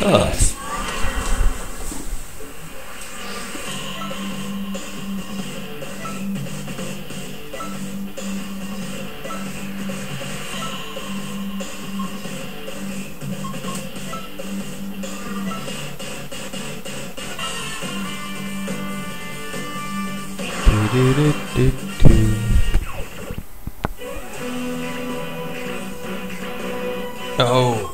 Us. Oh.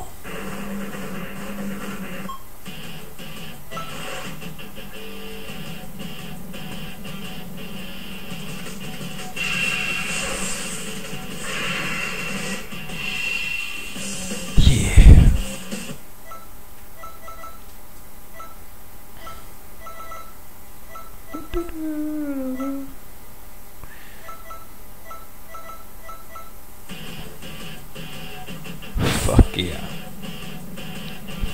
Yeah. Fuck yeah.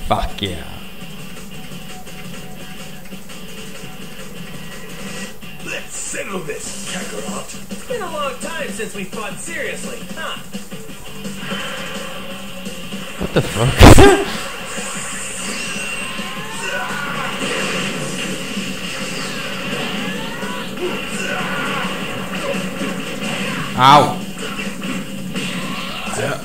Fuck yeah. Let's settle this, Kakarot. It's been a long time since we fought seriously, huh? What the fuck? Ow. Yeah.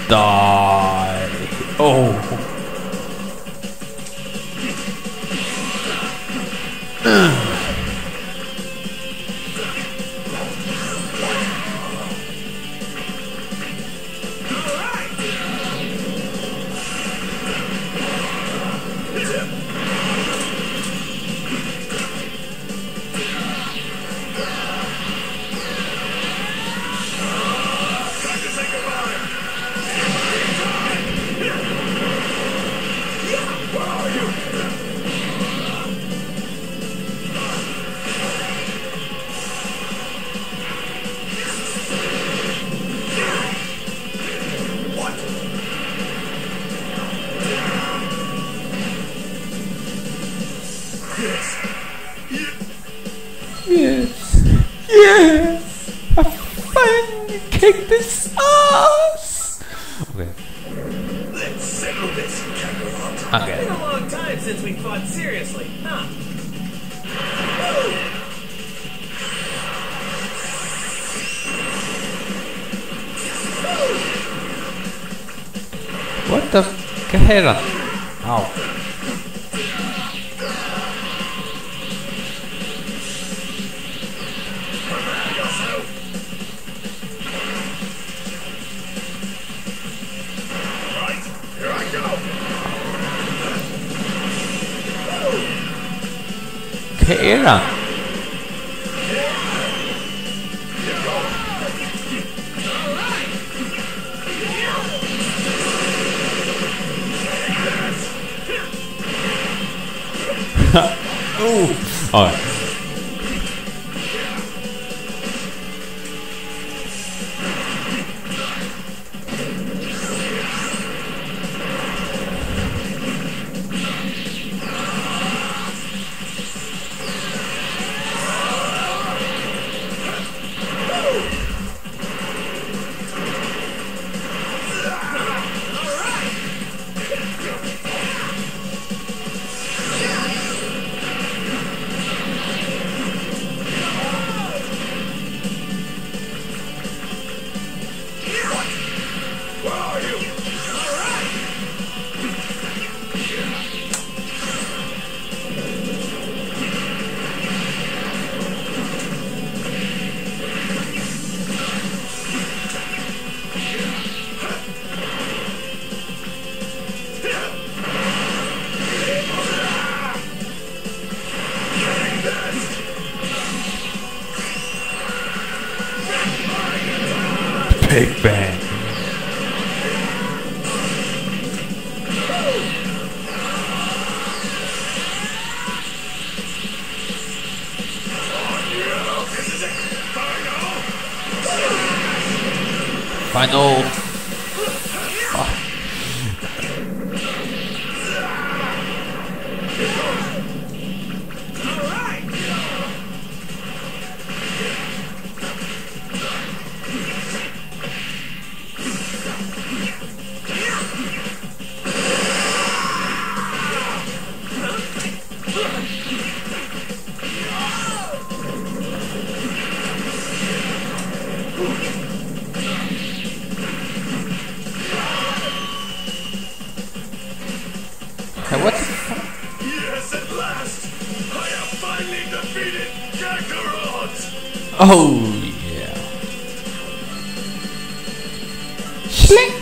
Die. Oh. Yes. Yes. I finally kicked this ass. Okay. Let's settle this, Kakarot. Okay. It's been a long time since we fought seriously, huh? What the? ¿Qué era? Ow. Right, here I go. ¿Qué era? Ooh. Alright. Big Bang. Final. Hey, what the fuck? Yes, at last! I have finally defeated Kakarot! Oh, yeah. Schling!